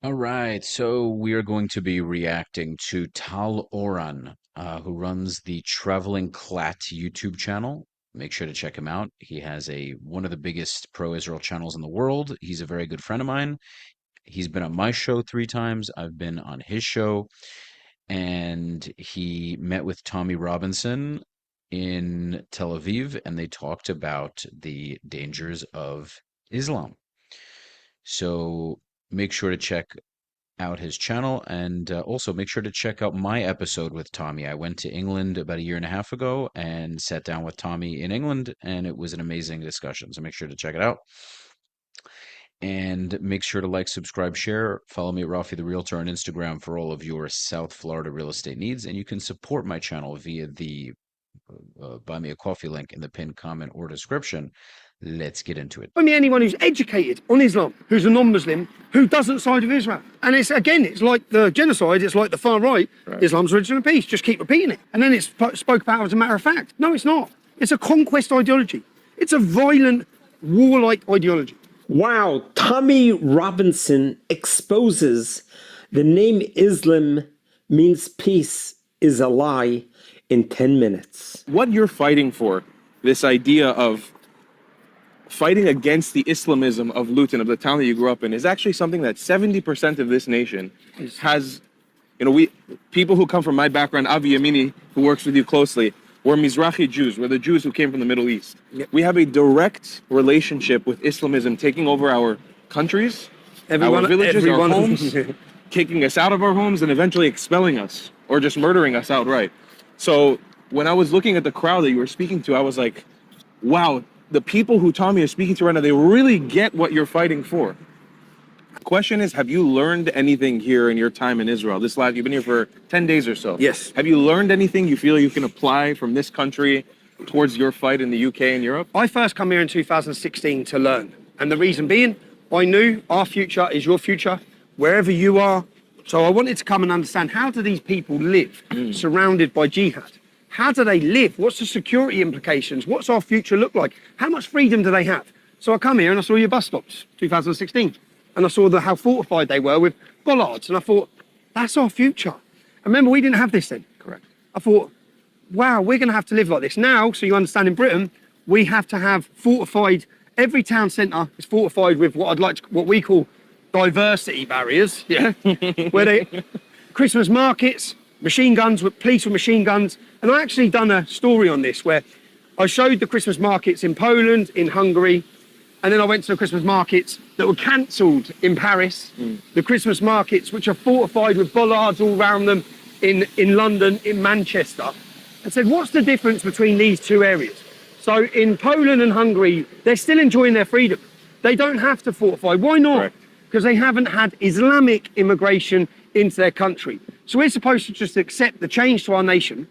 All right, so we are going to be reacting to Tal Oran, who runs the TravelingClatt YouTube channel. Make sure to check him out. He has one of the biggest pro-Israel channels in the world. He's a very good friend of mine. He's been on my show 3 times. I've been on his show, and he met with Tommy Robinson in Tel Aviv, and they talked about the dangers of Islam. So make sure to check out his channel, and also make sure to check out my episode with Tommy. I went to England about a year and a half ago and sat down with Tommy in England, and it was an amazing discussion. So make sure to check it out. And make sure to like, subscribe, share. Follow me at Rafi the Realtor on Instagram for all of your South Florida real estate needs. And you can support my channel via the Buy Me a Coffee link in the pinned comment or description. Let's get into it. Only anyone who's educated on Islam, who's a non-Muslim, who doesn't side with Israel. And it's like the genocide, it's like the far right, Islam's religion of peace. Just keep repeating it. And then it's spoke about as a matter of fact. No, it's not. It's a conquest ideology. It's a violent, warlike ideology. Wow, Tommy Robinson exposes the name Islam means peace is a lie in 10 minutes. What you're fighting for, this idea of fighting against the Islamism of Luton, of the town that you grew up in, is actually something that 70% of this nation has. People who come from my background, Avi Yamini, who works with you closely, we're Mizrahi Jews. We're the Jews who came from the Middle East. Yep. We have a direct relationship with Islamism taking over our countries, our villages, our homes, kicking us out of our homes, and eventually expelling us or just murdering us outright. So when I was looking at the crowd that you were speaking to, I was like, wow, the people who Tommy is speaking to right now, they really get what you're fighting for. The question is, have you learned anything here in your time in Israel? You've been here for 10 days or so. Yes. Have you learned anything you feel you can apply from this country towards your fight in the UK and Europe? I first come here in 2016 to learn. And the reason being, I knew our future is your future, wherever you are. So I wanted to come and understand, how do these people live surrounded by jihad? How do they live? What's the security implications? What's our future look like? How much freedom do they have? So I come here and I saw your bus stops, 2016. And I saw how fortified they were with bollards. And I thought, that's our future. And remember, we didn't have this then. Correct. I thought, wow, we're going to have to live like this. Now, so you understand, in Britain, we have to have fortified, every town centre is fortified with what we call diversity barriers, yeah? Where Christmas markets, machine guns, with police with machine guns. And I actually done a story on this where I showed the Christmas markets in Poland, in Hungary, and then I went to the Christmas markets that were cancelled in Paris, the Christmas markets which are fortified with bollards all around them in London, in Manchester, and said, what's the difference between these two areas? So in Poland and Hungary, they're still enjoying their freedom. They don't have to fortify. Why not? Because they haven't had Islamic immigration into their country. So we're supposed to just accept the change to our nation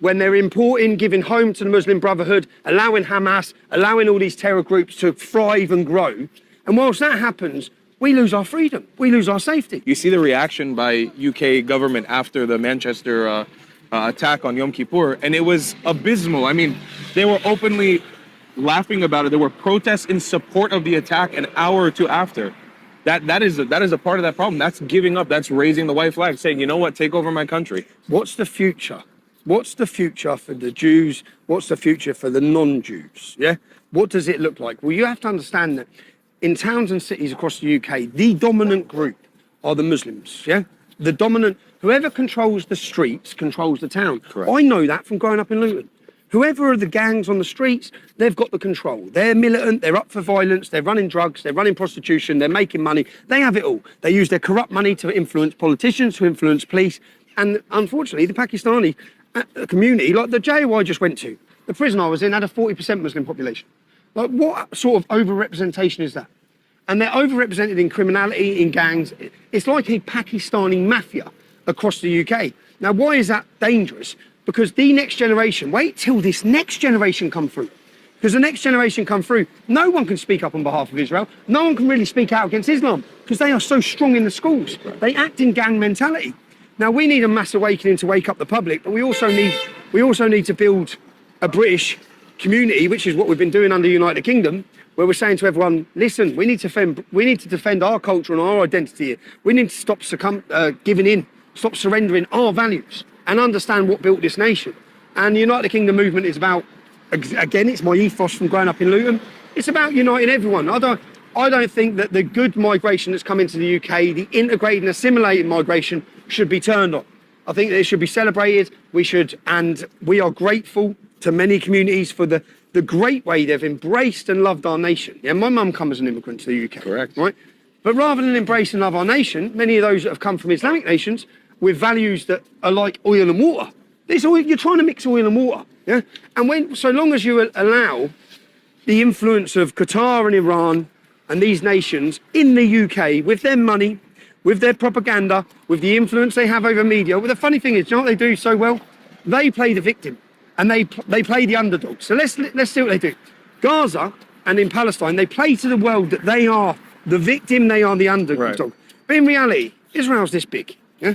when they're importing, giving home to the Muslim Brotherhood, allowing Hamas, allowing all these terror groups to thrive and grow. And whilst that happens, we lose our freedom, we lose our safety. You see the reaction by UK government after the Manchester attack on Yom Kippur, and it was abysmal. I mean, they were openly laughing about it. There were protests in support of the attack an hour or two after. That is a part of that problem. That's giving up. That's raising the white flag, saying, you know what, take over my country. What's the future? What's the future for the Jews? What's the future for the non-Jews? Yeah. What does it look like? Well, you have to understand that in towns and cities across the UK, the dominant group are the Muslims. Yeah. The dominant, whoever controls the streets controls the town. Correct. I know that from growing up in Luton. Whoever are the gangs on the streets, they've got the control. They're militant, they're up for violence, they're running drugs, they're running prostitution, they're making money. They have it all. They use their corrupt money to influence politicians, to influence police. And unfortunately, the Pakistani community, like the jail I just went to, the prison I was in had a 40% Muslim population. Like, what sort of over-representation is that? And they're overrepresented in criminality, in gangs. It's like a Pakistani mafia across the UK. Now, why is that dangerous? Because the next generation, wait till this next generation come through. Because the next generation come through, no one can speak up on behalf of Israel. No one can really speak out against Islam because they are so strong in the schools. They act in gang mentality. Now, we need a mass awakening to wake up the public, but we also need to build a British community, which is what we've been doing under the United Kingdom, where we're saying to everyone, listen, we need to defend our culture and our identity. We need to stop giving in, stop surrendering our values, and understand what built this nation. And the United Kingdom movement is about, again, it's my ethos from growing up in Luton. It's about uniting everyone. I don't think that the good migration that's come into the UK, the integrated and assimilated migration, should be turned on. I think that it should be celebrated. And we are grateful to many communities for the great way they've embraced and loved our nation. Yeah, my mum comes as an immigrant to the UK. Correct. Right? But rather than embrace and love our nation, many of those that have come from Islamic nations with values that are like oil and water, you're trying to mix oil and water. Yeah? And so long as you allow the influence of Qatar and Iran and these nations in the UK with their money, with their propaganda, with the influence they have over media. Well, the funny thing is, you know what they do so well? They play the victim and they play the underdog. So let's see what they do. Gaza and in Palestine, they play to the world that they are the victim, they are the underdog. Right. But in reality, Israel's this big, yeah?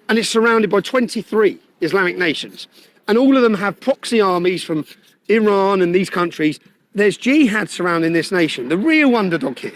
And it's surrounded by 23 Islamic nations. And all of them have proxy armies from Iran and these countries. There's jihad surrounding this nation, the real underdog here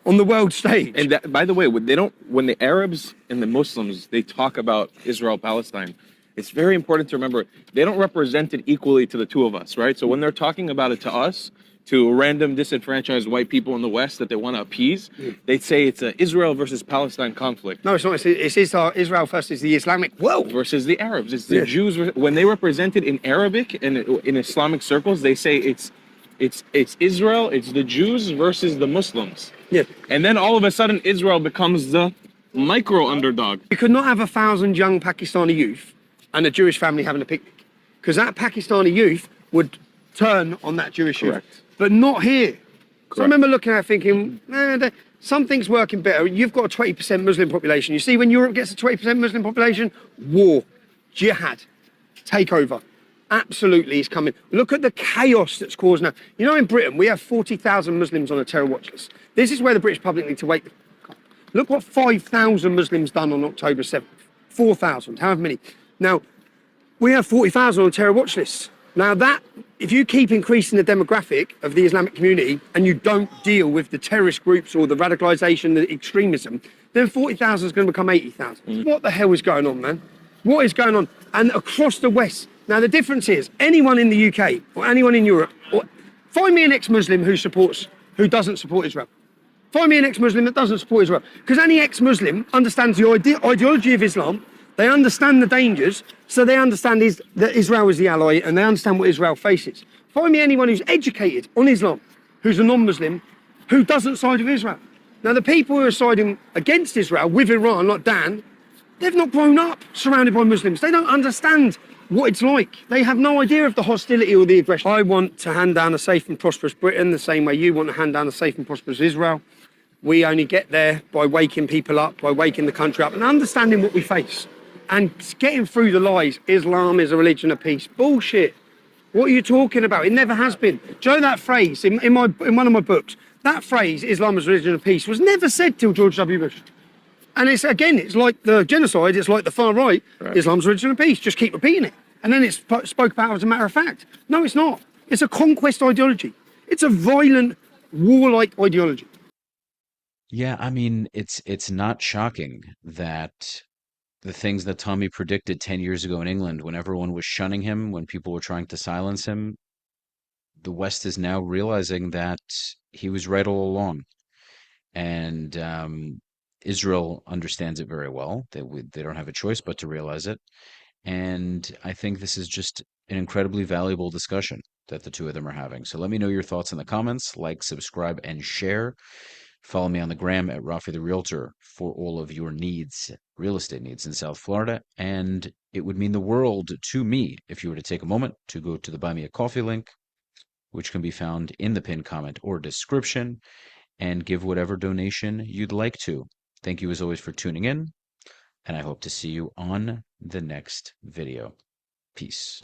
on the world stage. And that, by the way, when the Arabs and the Muslims, they talk about Israel, Palestine, it's very important to remember they don't represent it equally to the two of us, right? So when they're talking about it to us, to random disenfranchised white people in the West that they want to appease, they say it's an Israel versus Palestine conflict. No, it's not. It's Israel versus the Islamic world. Versus the Arabs. It's the Jews. When they represent it in Arabic and in Islamic circles, they say it's Israel, it's the Jews versus the Muslims. Yeah. And then all of a sudden, Israel becomes the micro underdog. You could not have 1,000 young Pakistani youth and a Jewish family having a picnic, because that Pakistani youth would turn on that Jewish youth. But not here. Correct. So I remember looking at it thinking, something's working better. You've got a 20% Muslim population. You see, when Europe gets a 20% Muslim population, war, jihad, takeover. Absolutely is coming. Look at the chaos that's caused now. You know, in Britain, we have 40,000 Muslims on a terror watch list. This is where the British public need to wake up. Look what 5,000 Muslims done on October 7th. 4,000, however many. Now, we have 40,000 on a terror watch list. Now that, if you keep increasing the demographic of the Islamic community and you don't deal with the terrorist groups or the radicalisation, the extremism, then 40,000 is going to become 80,000. What the hell is going on, man? What is going on? And across the West. Now the difference is, anyone in the UK or anyone in Europe, or find me an ex-Muslim who doesn't support Israel. Find me an ex-Muslim that doesn't support Israel. Because any ex-Muslim understands the ideology of Islam. They understand the dangers, so they understand that Israel is the ally, and they understand what Israel faces. Find me anyone who's educated on Islam, who's a non-Muslim, who doesn't side with Israel. Now, the people who are siding against Israel with Iran, like Dan, they've not grown up surrounded by Muslims. They don't understand what it's like. They have no idea of the hostility or the aggression. I want to hand down a safe and prosperous Britain the same way you want to hand down a safe and prosperous Israel. We only get there by waking people up, by waking the country up, and understanding what we face. And getting through the lies, Islam is a religion of peace. Bullshit. What are you talking about? It never has been. Do you know that phrase in one of my books? That phrase, Islam is a religion of peace, was never said till George W. Bush. And it's like the genocide, it's like the far right. Islam's a religion of peace. Just keep repeating it. And then it's spoke about as a matter of fact. No, it's not. It's a conquest ideology. It's a violent, warlike ideology. Yeah, I mean, it's not shocking that the things that Tommy predicted 10 years ago in England, when everyone was shunning him, when people were trying to silence him, the West is now realizing that he was right all along. And Israel understands it very well. They don't have a choice but to realize it. And I think this is just an incredibly valuable discussion that the two of them are having. So let me know your thoughts in the comments. Like, subscribe, and share. Follow me on the gram at Rafi the Realtor for all of your needs, real estate needs in South Florida. And it would mean the world to me if you were to take a moment to go to the Buy Me a Coffee link, which can be found in the pinned comment or description, and give whatever donation you'd like to. Thank you as always for tuning in, and I hope to see you on the next video. Peace.